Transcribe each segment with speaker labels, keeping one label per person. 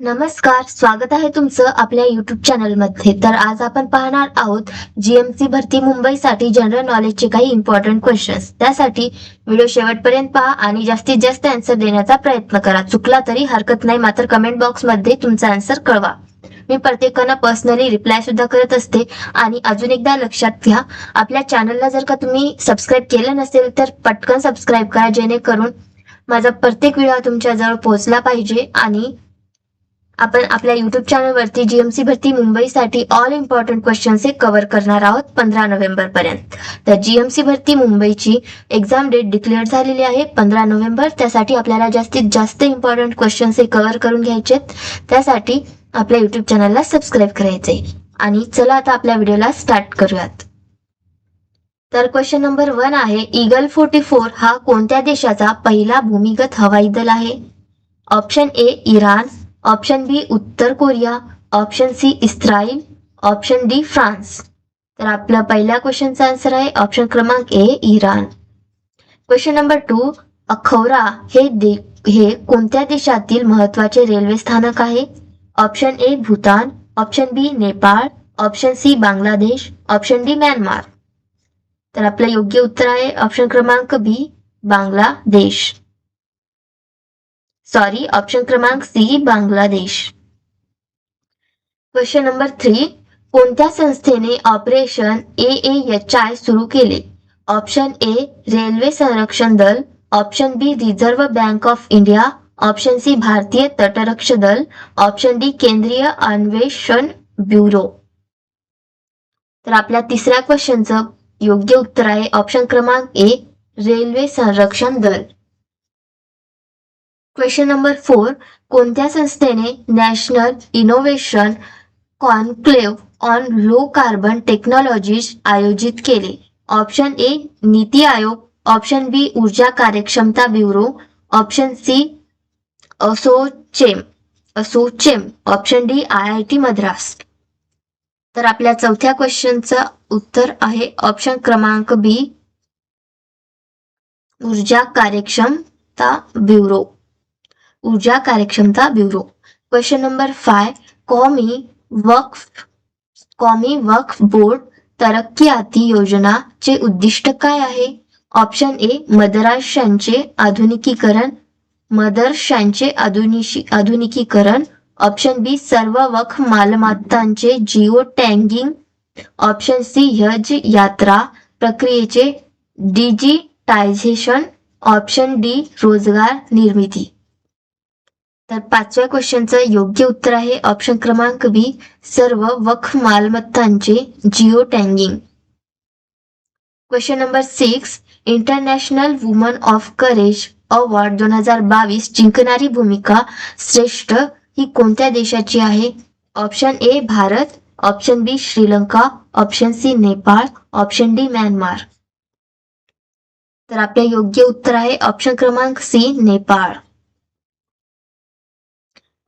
Speaker 1: नमस्कार, स्वागत आहे तुमचं आपल्या YouTube चॅनलमध्ये. तर आज आपण पाहणार आहोत जीएमसी भरती मुंबईसाठी जनरल नॉलेजचे काही इम्पॉर्टंट क्वेश्चन्स. त्यासाठी व्हिडिओ शेवटपर्यंत पहा आणि जास्तीत जास्त आन्सर देण्याचा प्रयत्न करा. चुकला तरी हरकत नाही, मात्र कमेंट बॉक्समध्ये तुमचा आन्सर कळवा. मी प्रत्येकांना पर्सनली रिप्लाय सुद्धा करत असते. आणि अजून एकदा लक्षात घ्या, आपल्या चॅनलला जर का तुम्ही सबस्क्राईब केलं नसेल तर पटकन सबस्क्राईब करा, जेणेकरून माझा प्रत्येक व्हिडिओ तुमच्याजवळ पोहोचला पाहिजे. आणि आपण आपल्या युट्यूब चॅनलवरती जीएमसी भरती मुंबईसाठी ऑल इम्पॉर्टंट क्वेश्चन्स हे कव्हर करणार आहोत 15 नोव्हेंबर पर्यंत. तर जीएमसी भरती मुंबईची एक्झाम डेट डिक्लेअर झालेली आहे 15 नोव्हेंबर. त्यासाठी आपल्याला जास्तीत जास्त इम्पॉर्टंट क्वेश्चन्स हे कव्हर करून घ्यायचे. त्यासाठी आपल्या युट्यूब चॅनलला सबस्क्राईब करायचे. आणि चला आता आपल्या व्हिडिओला स्टार्ट करूयात. तर क्वेश्चन नंबर 1 आहे, ईगल 44 हा कोणत्या देशाचा पहिला भूमिगत हवाई दल आहे? Option A Iran, option B उत्तर Korea, option C Israel, option D France. तर आपला पहिल्या क्वेश्चनचा आन्सर आहे ऑप्शन क्रमांक A Iran. Question number 2, Akhaura हे कोणत्या देशातील महत्वाचे रेल्वे स्थानक आहे? Option A Bhutan, option B Nepal, option C Bangladesh, option D Myanmar. तर आपलं योग्य उत्तर आहे ऑप्शन क्रमांक बी बांगलादेश. ऑप्शन क्रमांक सी बांगलादेश. क्वेश्चन नंबर 3, कोणत्या संस्थेने ऑपरेशन AAHI सुरू केले? ऑप्शन ए रेल्वे संरक्षण दल, option B Reserve Bank of India, option C भारतीय तटरक्षक दल, ऑप्शन डी केंद्रीय अन्वेषण ब्युरो. तर आपल्या तिसऱ्या क्वेश्चनचं योग्य उत्तर आहे ऑप्शन क्रमांक ए रेल्वे संरक्षण दल. क्वेश्चन नंबर 4, कोणत्या संस्थेने national innovation conclave on low carbon technologies आयोजित केले? Option A NITI Aayog, option B ऊर्जा कार्यक्षमता bureau, option C ASSOCHAM, option D IIT Madras. तर आपल्या चौथ्या क्वेश्चनचं उत्तर आहे ऑप्शन क्रमांक बी ऊर्जा कार्यक्षमता ब्युरो. क्वेश्चन नंबर 5, कौमी वक्फ बोर्ड तरक्कियाती योजना चे उद्दिष्ट काय आहे? ऑप्शन ए मदरशांचे आधुनिकीकरण, ऑप्शन बी सर्व वक्फ मालमत्तांचे जिओ टॅगिंग, ऑप्शन सी हज यात्रा प्रक्रियेचे डिजिटायझेशन, ऑप्शन डी रोजगार निर्मिती. तर पाचव्या क्वेश्चनचं योग्य उत्तर आहे ऑप्शन क्रमांक बी सर्व वक्फ मालमत्तांचे geo tagging. Question number 6, International Woman of Courage Award 2022 जिंकणारी भूमिका श्रेष्ठ ही कोणत्या देशाची आहे? Option A Bharat, option B Sri Lanka, option C Nepal, option D Myanmar. तर आपले योग्य उत्तर आहे ऑप्शन क्रमांक सी नेपाळ.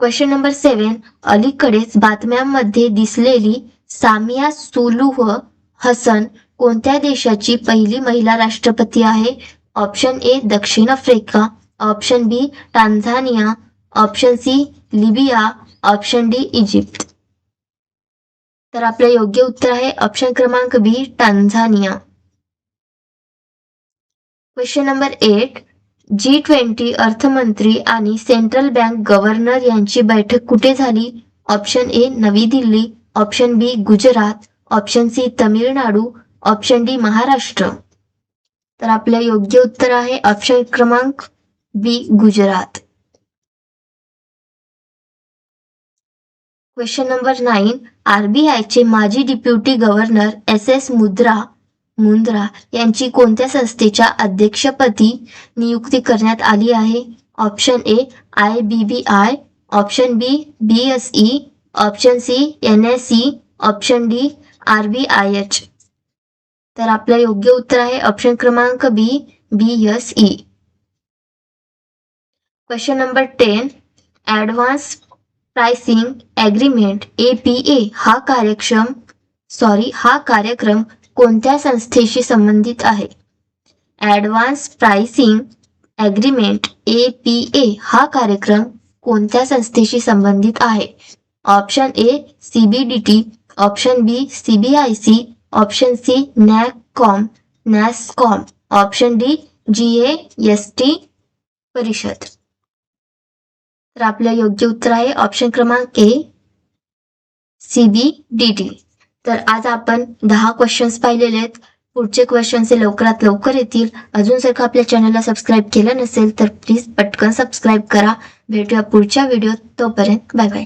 Speaker 1: क्वेश्चन नंबर 7, अलीकडेच बातम्यांमध्ये दिसलेली सामिया सुलूह हसन कोणत्या देशाची पहिली महिला राष्ट्रपती आहे? ऑप्शन ए दक्षिण Africa, option B Tanzania, option C Libya, option D Egypt. तर आपलं योग्य उत्तर आहे ऑप्शन क्रमांक बी टांझानिया. क्वेश्चन नंबर 8, G20 अर्थमंत्री आणि सेंट्रल बँक गव्हर्नर यांची बैठक कुठे झाली? ऑप्शन ए नवी Delhi, option B Gujarat, option C Tamil Nadu, option D Maharashtra. तर आपलं योग्य उत्तर आहे ऑप्शन क्रमांक B Gujarat. Question number 9, RBI चे माजी डेप्युटी गव्हर्नर SS मुंद्रा यांची कोणत्या संस्थेच्या अध्यक्षपदी नियुक्ती करण्यात आली आहे? Option A IBBI, option B BSE, option C NSE, option D RBIH. तर आपलं योग्य उत्तर आहे ऑप्शन क्रमांक B BSE. Question number 10, advance pricing agreement APA हा कार्यक्रम कोणत्या संस्थेशी संबंधित आहे? ऍडव्हान्स प्राइसिंग ॲग्रीमेंट APA हा कार्यक्रम कोणत्या संस्थेशी संबंधित आहे? Option A CBDT, option B CBIC, option C NASSCOM, option D GAST परिषद. तर आपलं योग्य उत्तर आहे ऑप्शन क्रमांक ए CBDT. तर आज आपण 10 क्वेश्चन्स पाहिलेले आहेत. पुढचे क्वेश्चन्स लवकरात लवकर येतील. अजून जर का आपल्या चॅनलला सबस्क्राईब केलं नसेल तर प्लीज पटकन सबस्क्राईब करा. भेटूया पुढच्या व्हिडिओत. तोपर्यंत बाय बाय.